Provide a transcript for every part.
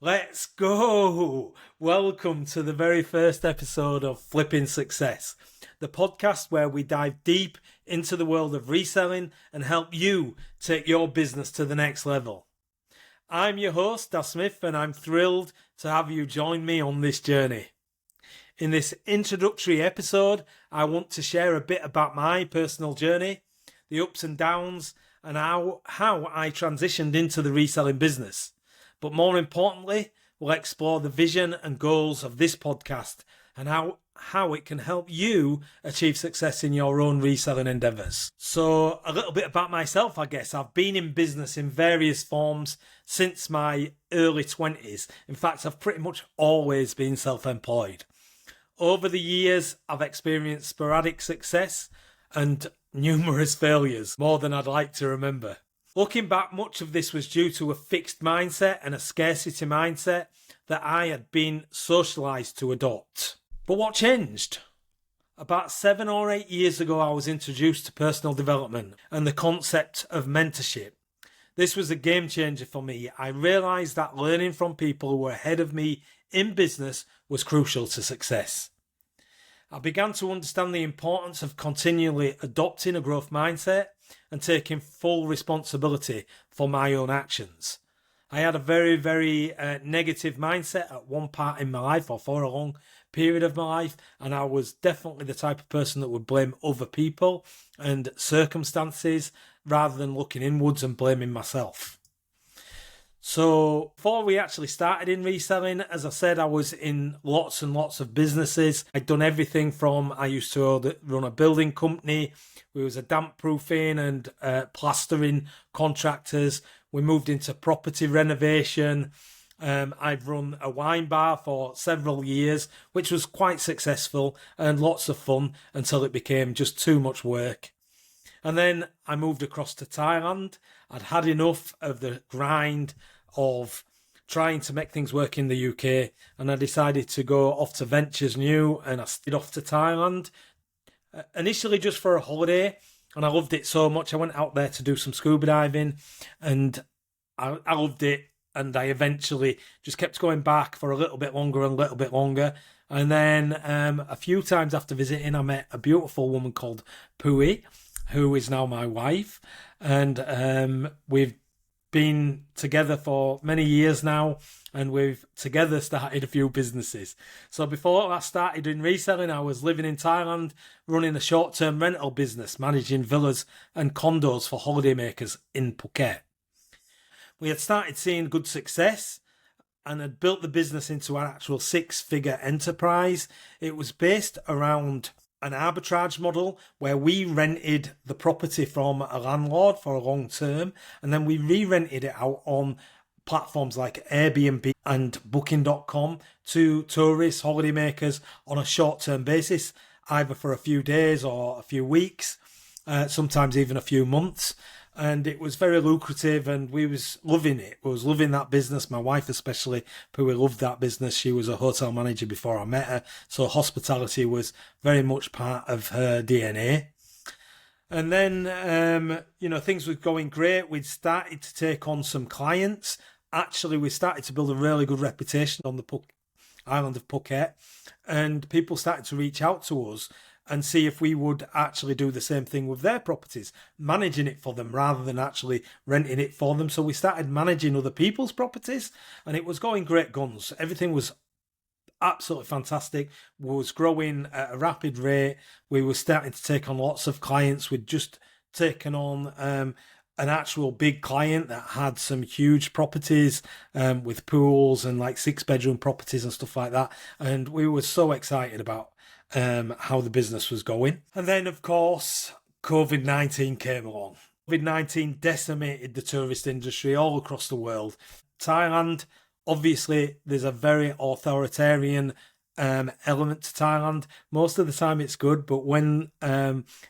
Let's go! Welcome to the very first episode of Flipping Success, the podcast where we dive deep into the world of reselling and help you take your business to the next level. I'm your host, Daz Smith, and I'm thrilled to have you join me on this journey. In this introductory episode, I want to share a bit about my personal journey, the ups and downs, and how I transitioned into the reselling business. But more importantly, we'll explore the vision and goals of this podcast and how it can help you achieve success in your own reselling endeavors. So a little bit about myself, I guess. I've been in business in various forms since my early 20s. In fact, I've pretty much always been self-employed. Over the years, I've experienced sporadic success and numerous failures, more than I'd like to remember. Looking back, much of this was due to a fixed mindset and a scarcity mindset that I had been socialised to adopt. But what changed? About 7 or 8 years ago, I was introduced to personal development and the concept of mentorship. This was a game changer for me. I realised that learning from people who were ahead of me in business was crucial to success. I began to understand the importance of continually adopting a growth mindset and taking full responsibility for my own actions. I had a very, very negative mindset at one part in my life, or for a long period of my life, and I was definitely the type of person that would blame other people and circumstances rather than looking inwards and blaming myself. So before we actually started in reselling, as I said, I was in lots and lots of businesses. I'd done everything from, I used to run a building company. We was a damp proofing and plastering contractors. We moved into property renovation. I've run a wine bar for several years, which was quite successful and lots of fun until it became just too much work. And then I moved across to Thailand. I'd had enough of the grind of trying to make things work in the UK, and I decided to go off to ventures new, and I stayed off to Thailand. Initially just for a holiday, and I loved it so much. I went out there to do some scuba diving, and I loved it, and I eventually just kept going back for a little bit longer and a little bit longer. And then a few times after visiting, I met a beautiful woman called Pui, who is now my wife, and we've been together for many years now, and we've together started a few businesses. So before I started in reselling, I was living in Thailand, running a short-term rental business, managing villas and condos for holidaymakers in Phuket. We had started seeing good success and had built the business into an actual 6-figure enterprise. It was based around an arbitrage model where we rented the property from a landlord for a long term, and then we re-rented it out on platforms like Airbnb and Booking.com to tourists, holidaymakers on a short-term basis, either for a few days or a few weeks, sometimes even a few months. And it was very lucrative, and we was loving it. We was loving that business. My wife especially, who loved that business. She was a hotel manager before I met her, so hospitality was very much part of her DNA. And then, things were going great. We'd started to take on some clients. Actually, we started to build a really good reputation on the island of Phuket, and people started to reach out to us and see if we would actually do the same thing with their properties, managing it for them rather than actually renting it for them. So we started managing other people's properties, and it was going great guns. Everything was absolutely fantastic. We was growing at a rapid rate. We were starting to take on lots of clients. We'd just taken on an actual big client that had some huge properties with pools and like 6-bedroom properties and stuff like that. And we were so excited about how the business was going. And then, of course, COVID-19 came along. COVID-19 decimated the tourist industry all across the world. Thailand, obviously, there's a very authoritarian element to Thailand. Most of the time it's good, but when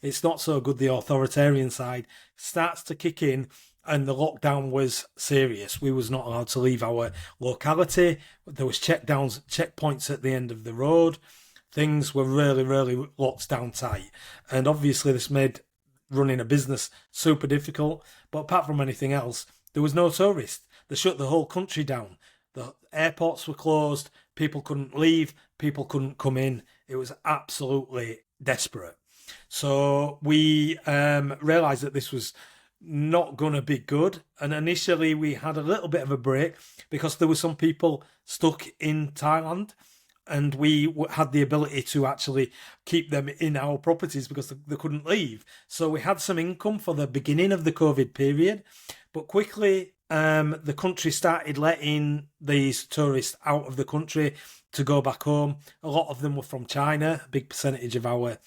it's not so good, the authoritarian side starts to kick in, and the lockdown was serious. We was not allowed to leave our locality. There was checkpoints at the end of the road. Things were really, really locked down tight. And obviously this made running a business super difficult. But apart from anything else, there was no tourists. They shut the whole country down. The airports were closed. People couldn't leave. People couldn't come in. It was absolutely desperate. So we realised that this was not going to be good. And initially we had a little bit of a break because there were some people stuck in Thailand, and we had the ability to actually keep them in our properties because they couldn't leave. So we had some income for the beginning of the COVID period, but quickly the country started letting these tourists out of the country to go back home. A lot of them were from China. A big percentage of our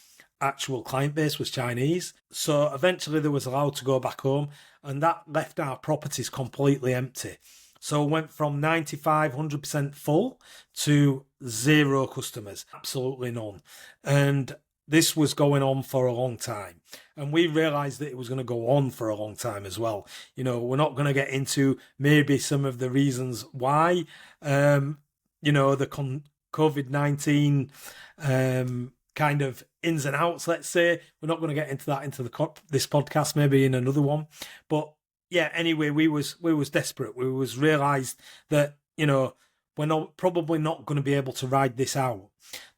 actual client base was Chinese. So eventually they was allowed to go back home, and that left our properties completely empty. So it went from 95, 100% full to 0 customers, absolutely none. And this was going on for a long time. And we realised that it was going to go on for a long time as well. You know, we're not going to get into maybe some of the reasons why, the COVID-19 kind of ins and outs, let's say. We're not going to get into that into this podcast, maybe in another one. But yeah, anyway, we was desperate. We was realised that, we're probably not going to be able to ride this out.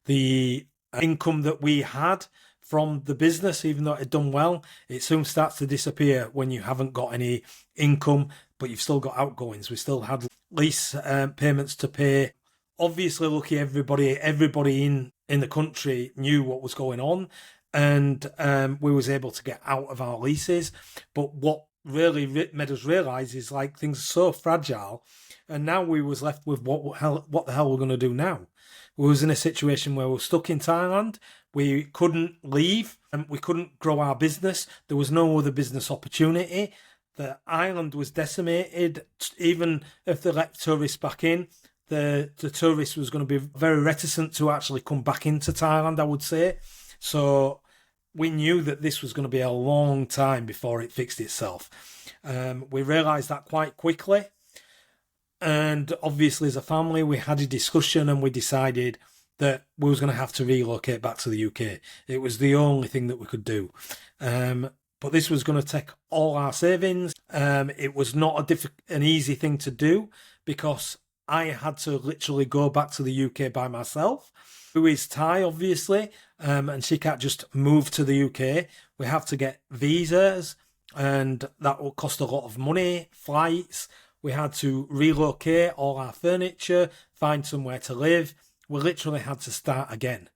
The income that we had from the business, even though it had done well, it soon starts to disappear when you haven't got any income, but you've still got outgoings. We still had lease payments to pay. Obviously, lucky everybody in the country knew what was going on, and we was able to get out of our leases. But what really made us realise is like things are so fragile, and now we was left with what the hell we're going to do now. We was in a situation where we were stuck in Thailand. We couldn't leave, and we couldn't grow our business. There was no other business opportunity. The island was decimated. Even if they let tourists back in, the tourists was going to be very reticent to actually come back into Thailand, I would say. So we knew that this was going to be a long time before it fixed itself. We realised that quite quickly. And obviously, as a family, we had a discussion and we decided that we was going to have to relocate back to the UK. It was the only thing that we could do. But this was going to take all our savings. It was not an easy thing to do because I had to literally go back to the UK by myself. Who is Thai, obviously, and she can't just move to the UK. We have to get visas, and that will cost a lot of money, flights. We had to relocate all our furniture, find somewhere to live. We literally had to start again.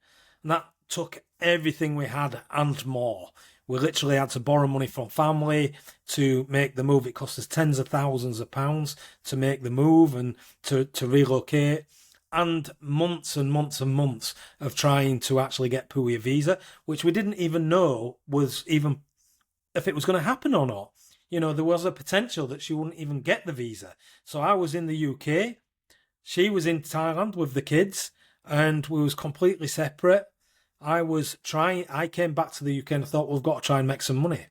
And that took everything we had and more. We literally had to borrow money from family to make the move. It cost us tens of thousands of pounds to make the move and to relocate. And months and months and months of trying to actually get Pui a visa, which we didn't even know was even if it was going to happen or not. There was a potential that she wouldn't even get the visa. So I was in the UK, she was in Thailand with the kids, and we was completely separate. I came back to the UK and I thought, we've got to try and make some money.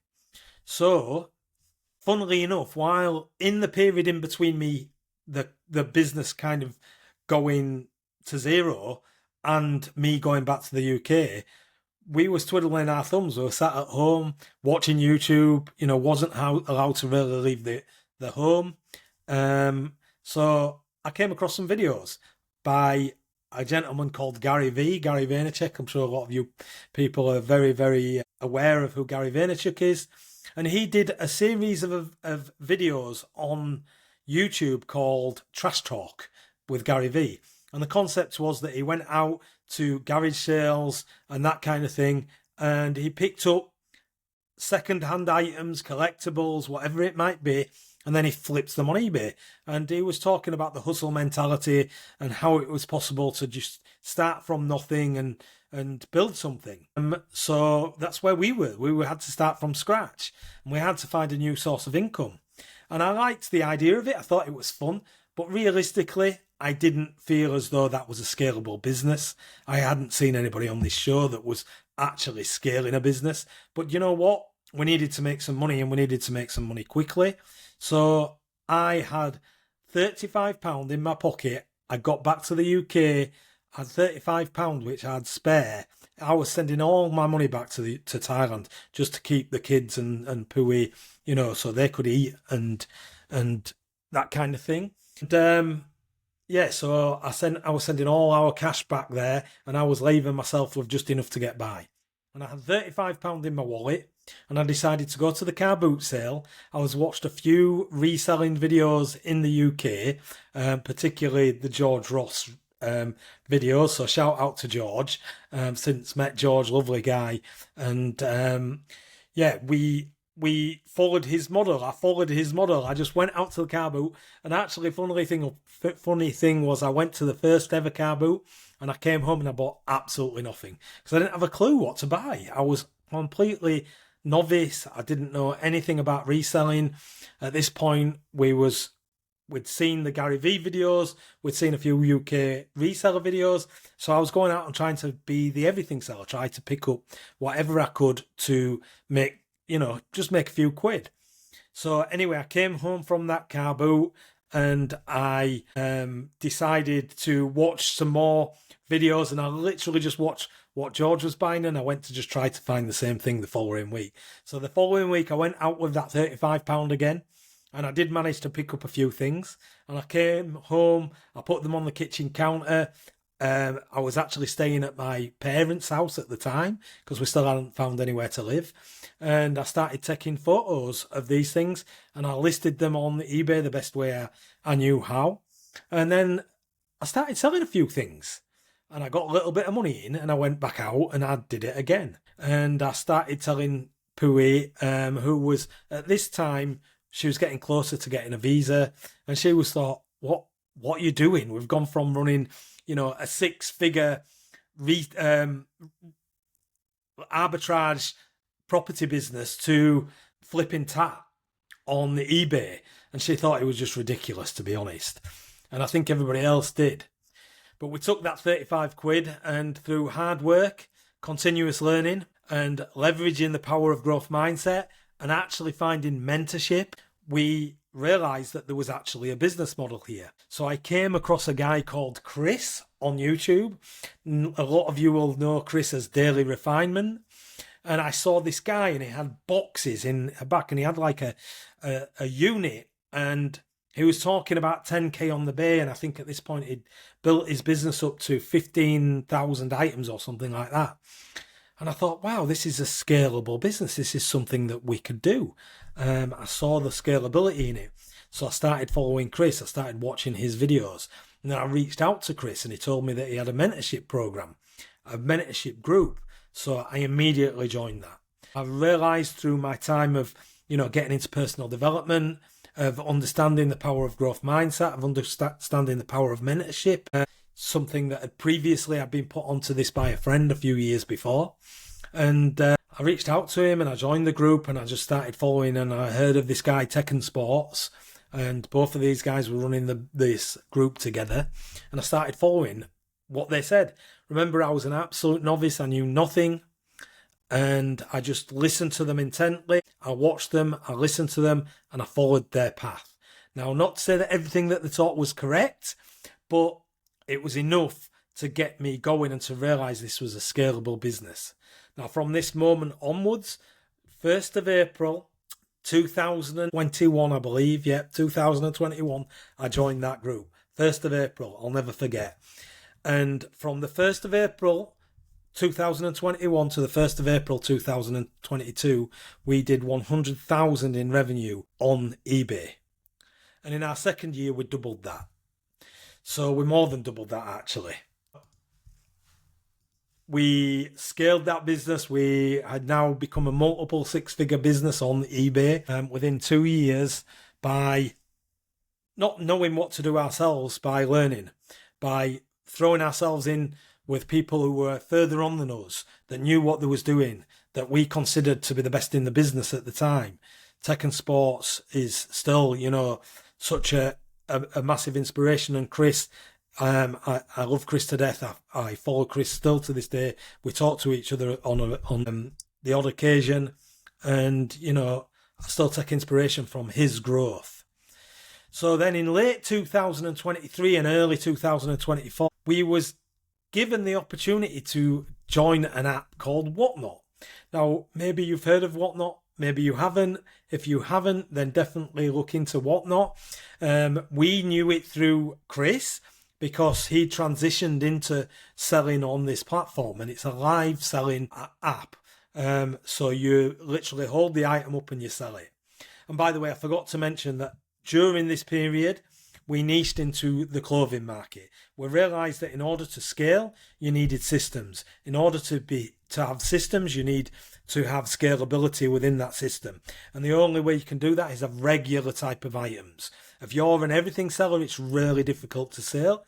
So, funnily enough, while in the period in between me, the business kind of going to 0 and me going back to the UK, we was twiddling our thumbs. We were sat at home watching YouTube, wasn't allowed to really leave the home. So I came across some videos by a gentleman called Gary Vaynerchuk. I'm sure a lot of you people are very, very aware of who Gary Vaynerchuk is. And he did a series of videos on YouTube called Trash Talk with Gary V. And the concept was that he went out to garage sales and that kind of thing, and he picked up second-hand items, collectibles, whatever it might be, and then he flips them on eBay. And he was talking about the hustle mentality and how it was possible to just start from nothing and build something. So that's where we were. We had to start from scratch, and we had to find a new source of income. And I liked the idea of it. I thought it was fun, but realistically, I didn't feel as though that was a scalable business. I hadn't seen anybody on this show that was actually scaling a business. But you know what? We needed to make some money, and we needed to make some money quickly. So I had £35 in my pocket. I got back to the UK, had £35 which I had spare. I was sending all my money back to Thailand just to keep the kids and Pui, so they could eat and that kind of thing. And yeah, so I was sending all our cash back there, and I was leaving myself with just enough to get by. And I had £35 in my wallet, and I decided to go to the car boot sale. I was watched a few reselling videos in the UK, particularly the George Ross videos. So shout out to George. Since met George, lovely guy, and yeah, we followed his model. I followed his model. I just went out to the car boot, and actually, funny thing was, I went to the first ever car boot, and I came home and I bought absolutely nothing because I didn't have a clue what to buy. I was completely novice. I didn't know anything about reselling. At this point, we'd seen the Gary Vee videos, we'd seen a few UK reseller videos, so I was going out and trying to be the everything seller, try to pick up whatever I could to make, just make a few quid. So anyway, I came home from that car boot and I decided to watch some more videos, and I literally just watched what George was buying, and I went to just try to find the same thing the following week. So the following week I went out with that £35 again, and I did manage to pick up a few things, and I came home, I put them on the kitchen counter. I was actually staying at my parents' house at the time because we still hadn't found anywhere to live. And I started taking photos of these things, and I listed them on eBay the best way I knew how. And then I started selling a few things, and I got a little bit of money in, and I went back out and I did it again. And I started telling Pui, who was at this time, she was getting closer to getting a visa, and she was thought, what are you doing? We've gone from running, a six-figure arbitrage property business to flipping tat on the eBay. And she thought it was just ridiculous, to be honest. And I think everybody else did. But we took that 35 quid, and through hard work, continuous learning, and leveraging the power of growth mindset, and actually finding mentorship, we realized that there was actually a business model here. So I came across a guy called Chris on YouTube. A lot of you will know Chris as Daily Refinement. And I saw this guy, and he had boxes in the back, and he had like a unit, and he was talking about 10k on the bay, and I think at this point he'd built his business up to 15,000 items or something like that. And I thought, wow, this is a scalable business. This is something that we could do. I saw the scalability in it. So I started following Chris. I started watching his videos. And then I reached out to Chris, and he told me that he had a mentorship program, a mentorship group. So I immediately joined that. I realized through my time of, getting into personal development, of understanding the power of growth mindset, of understanding the power of mentorship, something that had previously I'd been put onto this by a friend a few years before. And I reached out to him, and I joined the group, and I just started following, and I heard of this guy, Tekken Sports, and both of these guys were running this group together, and I started following what they said. Remember, I was an absolute novice. I knew nothing, and I just listened to them intently. I watched them, I listened to them, and I followed their path. Now, not to say that everything that they taught was correct, but it was enough to get me going and to realize this was a scalable business. Now, from this moment onwards, 1st of April 2021, I believe, 2021, I joined that group. 1st of April, I'll never forget. And from the 1st of April 2021 to the 1st of April 2022, we did 100,000 in revenue on eBay. And in our second year, we doubled that. So we more than doubled that, actually. We scaled that business. We had now become a multiple six-figure business on eBay within 2 years by not knowing what to do ourselves, by learning, by throwing ourselves in with people who were further on than us, that knew what they was doing, that we considered to be the best in the business at the time. Tekken Sports is still, such a massive inspiration. And Chris, I love Chris to death. I follow Chris still to this day. We talk to each other on the odd occasion, and I still take inspiration from his growth. So then in late 2023 and early 2024, we was given the opportunity to join an app called Whatnot. Now, maybe you've heard of Whatnot, maybe you haven't. If you haven't, then definitely look into Whatnot. We knew it through Chris. because he transitioned into selling on this platform, and it's a live selling app. So you literally hold the item up and you sell it. And by the way, I forgot to mention that during this period, we niched into the clothing market. We realized that in order to scale, you needed systems. In order to have systems, you need to have scalability within that system. And the only way you can do that is have regular type of items. If you're an everything seller, it's really difficult to scale.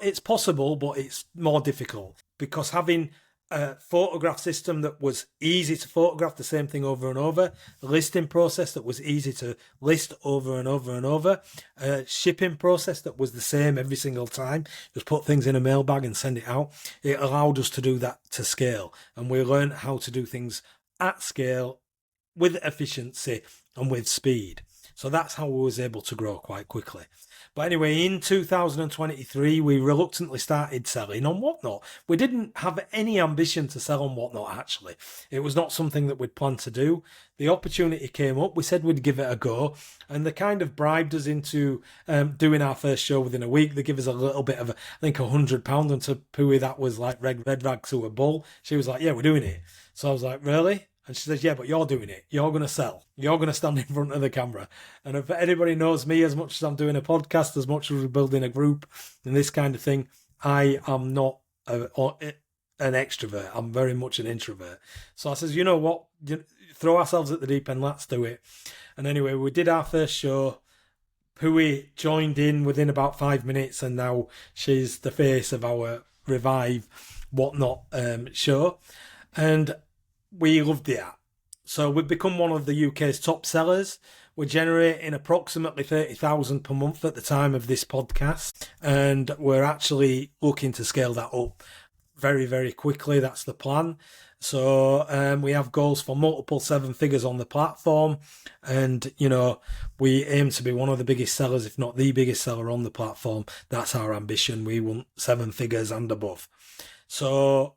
It's possible, but it's more difficult, because having a photograph system that was easy to photograph the same thing over and over, a listing process that was easy to list over and over and over, a shipping process that was the same every single time, just put things in a mailbag and send it out. It allowed us to do that to scale, and we learned how to do things at scale with efficiency and with speed. So that's how we was able to grow quite quickly. But anyway, in 2023, we reluctantly started selling on Whatnot. We didn't have any ambition to sell on Whatnot, actually. It was not something that we'd planned to do. The opportunity came up. We said we'd give it a go. And they kind of bribed us into doing our first show within a week. They give us a little bit of, I think, £100. And to Pooey, that was like red rag to a bull. She was like, yeah, we're doing it. So I was like, really? And she says, yeah, but you're doing it. You're going to sell. You're going to stand in front of the camera. And if anybody knows me, as much as I'm doing a podcast, as much as we're building a group and this kind of thing, I am not an extrovert. I'm very much an introvert. So I says, you know what? Throw ourselves at the deep end. Let's do it. And anyway, we did our first show. Pooey joined in within about 5 minutes, and now she's the face of our Revive Whatnot show. And we loved the app. So we've become one of the UK's top sellers. We're generating approximately 30,000 per month at the time of this podcast. And we're actually looking to scale that up very, very quickly. That's the plan. So we have goals for multiple 7 figures on the platform. And, we aim to be one of the biggest sellers, if not the biggest seller on the platform. That's our ambition. We want 7 figures and above. So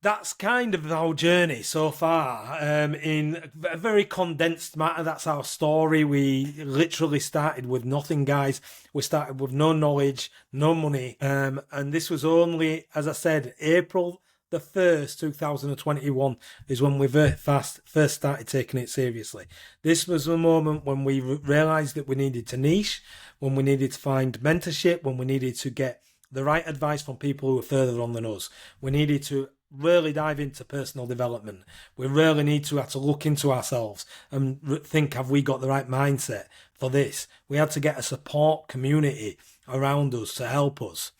that's kind of our journey so far. In a very condensed matter, that's our story. We literally started with nothing, guys. We started with no knowledge, no money. And this was only, as I said, April the 1st, 2021 is when we first started taking it seriously. This was the moment when we realized that we needed to niche, when we needed to find mentorship, when we needed to get the right advice from people who were further on than us. We needed to really dive into personal development. We really need to have to look into ourselves and think, have we got the right mindset for this? We had to get a support community around us to help us.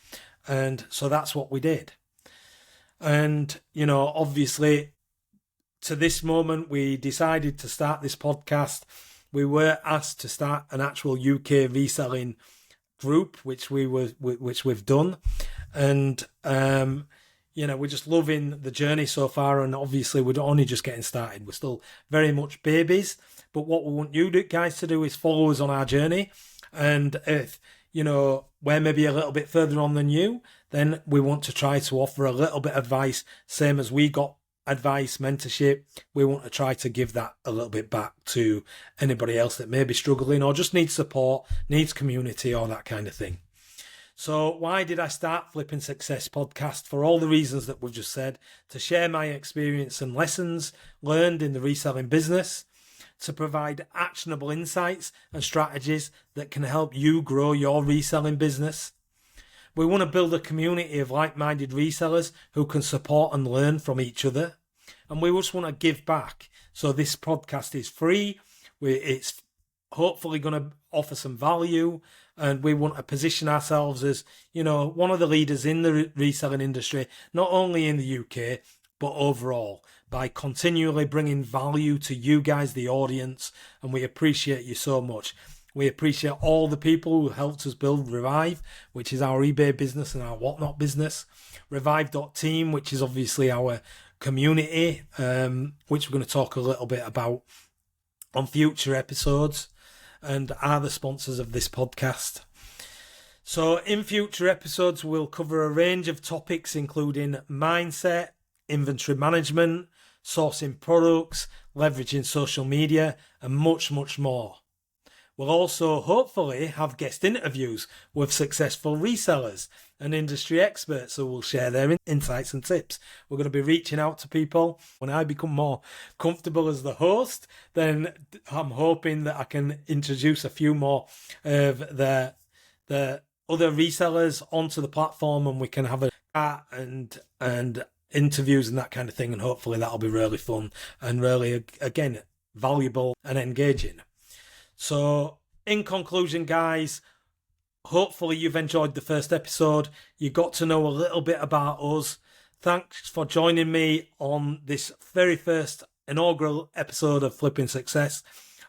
And so that's what we did. And, obviously, to this moment, we decided to start this podcast. We were asked to start an actual UK reselling group, which we've done. And, we're just loving the journey so far, and obviously we're only just getting started. We're still very much babies, but what we want you guys to do is follow us on our journey. And if, we're maybe a little bit further on than you, then we want to try to offer a little bit of advice, same as we got advice, mentorship. We want to try to give that a little bit back to anybody else that may be struggling or just needs support, needs community, or that kind of thing. So why did I start Flipping Success podcast? For all the reasons that we've just said, to share my experience and lessons learned in the reselling business, to provide actionable insights and strategies that can help you grow your reselling business. We want to build a community of like-minded resellers who can support and learn from each other. And we just want to give back. So this podcast is free. It's hopefully going to offer some value. And we want to position ourselves as, one of the leaders in the reselling industry, not only in the UK, but overall, by continually bringing value to you guys, the audience. And we appreciate you so much. We appreciate all the people who helped us build Revive, which is our eBay business and our Whatnot business. Revive.team, which is obviously our community, which we're going to talk a little bit about on future episodes, and are the sponsors of this podcast. So in future episodes, we'll cover a range of topics, including mindset, inventory management, sourcing products, leveraging social media, and much, much more. We'll also hopefully have guest interviews with successful resellers and industry experts who will share their insights and tips. We're going to be reaching out to people. When I become more comfortable as the host, then I'm hoping that I can introduce a few more of the other resellers onto the platform, and we can have a chat and interviews and that kind of thing, and hopefully that'll be really fun and really, again, valuable and engaging. So in conclusion, guys, hopefully you've enjoyed the first episode. You got to know a little bit about us. Thanks for joining me on this very first inaugural episode of Flipping Success.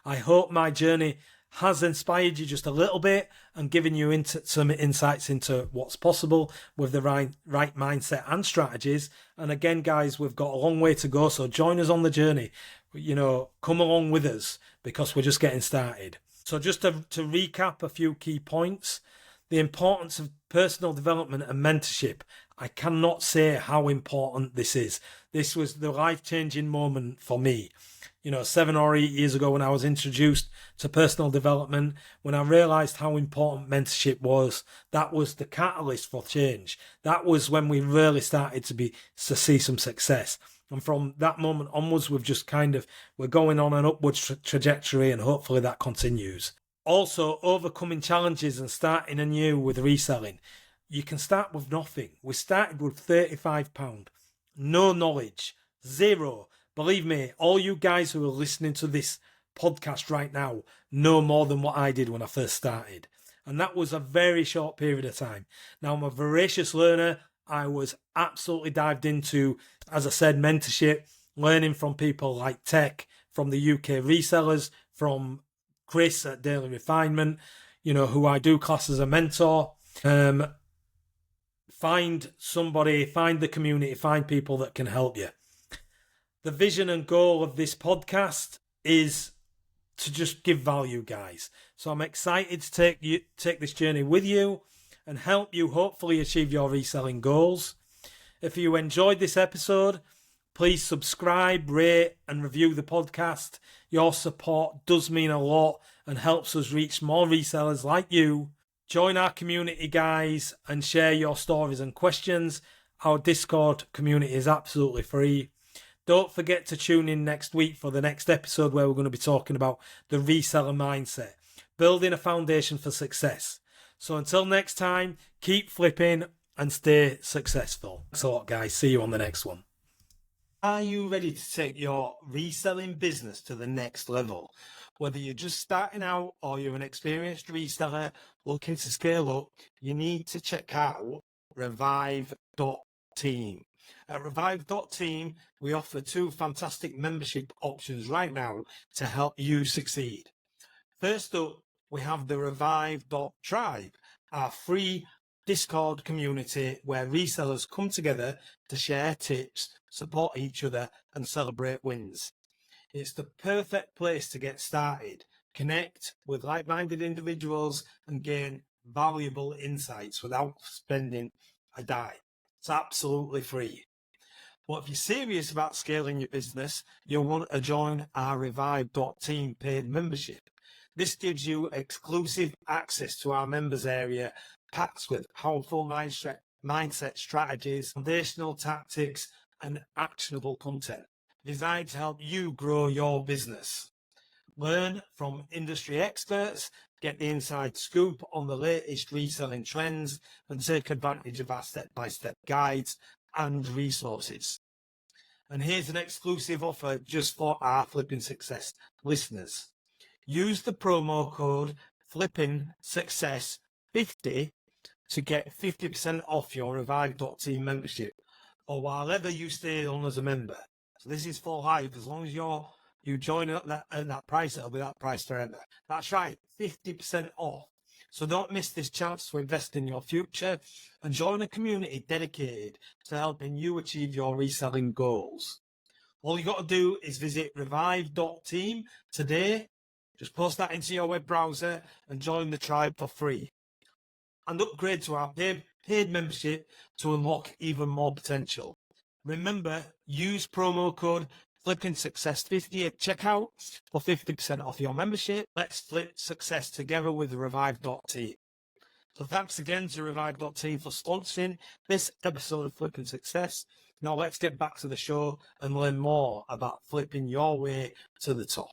I hope my journey has inspired you just a little bit and given you some insights into what's possible with the right mindset and strategies. And again, guys, we've got a long way to go, so join us on the journey. Come along with us because we're just getting started. So just to recap a few key points, the importance of personal development and mentorship. I cannot say how important this is. This was the life-changing moment for me. 7 or 8 years ago when I was introduced to personal development, when I realized how important mentorship was, that was the catalyst for change. That was when we really started to see some success. And from that moment onwards, we're going on an upward trajectory, and hopefully that continues. Also, overcoming challenges and starting anew with reselling. You can start with nothing. We started with £35. No knowledge. Zero. Believe me, all you guys who are listening to this podcast right now know more than what I did when I first started. And that was a very short period of time. Now, I'm a voracious learner. I was absolutely dived into, as I said, mentorship, learning from people like Tech, from the UK resellers, from Chris at Daily Refinement, who I do class as a mentor. Find somebody, find the community, find people that can help you. The vision and goal of this podcast is to just give value, guys. So I'm excited to take this journey with you and help you hopefully achieve your reselling goals. If you enjoyed this episode, please subscribe, rate and review the podcast. Your support does mean a lot and helps us reach more resellers like you. Join our community, guys, and share your stories and questions. Our Discord community is absolutely free. Don't forget to tune in next week for the next episode where we're going to be talking about the reseller mindset, building a foundation for success. So until next time, keep flipping and stay successful. Thanks a lot, guys. See you on the next one. Are you ready to take your reselling business to the next level? Whether you're just starting out or you're an experienced reseller looking to scale up, you need to check out revive.team. At revive.team, we offer 2 fantastic membership options right now to help you succeed. First up, we have the revive.tribe, our free Discord community where resellers come together to share tips, support each other, and celebrate wins. It's the perfect place to get started, connect with like-minded individuals, and gain valuable insights without spending a dime. It's absolutely free. But if you're serious about scaling your business, you'll want to join our revive.team paid membership. This gives you exclusive access to our members area, packed with powerful mindset strategies, foundational tactics, and actionable content designed to help you grow your business. Learn from industry experts, get the inside scoop on the latest reselling trends, and take advantage of our step-by-step guides and resources. And here's an exclusive offer just for our Flipping Success listeners. Use the promo code Flipping Success 50 to get 50% off your revive.team membership, or while ever you stay on as a member. So this is for life. As long as you join at that price, it'll be that price forever. That's right, 50% off. So don't miss this chance to invest in your future and join a community dedicated to helping you achieve your reselling goals. All you got to do is visit revive.team today. Just post that into your web browser and join the tribe for free. And upgrade to our paid membership to unlock even more potential. Remember, use promo code Flipping Success 50 at checkout for 50% off your membership. Let's flip success together with Revive.team. So thanks again to Revive.team for sponsoring this episode of Flipping Success. Now let's get back to the show and learn more about flipping your way to the top.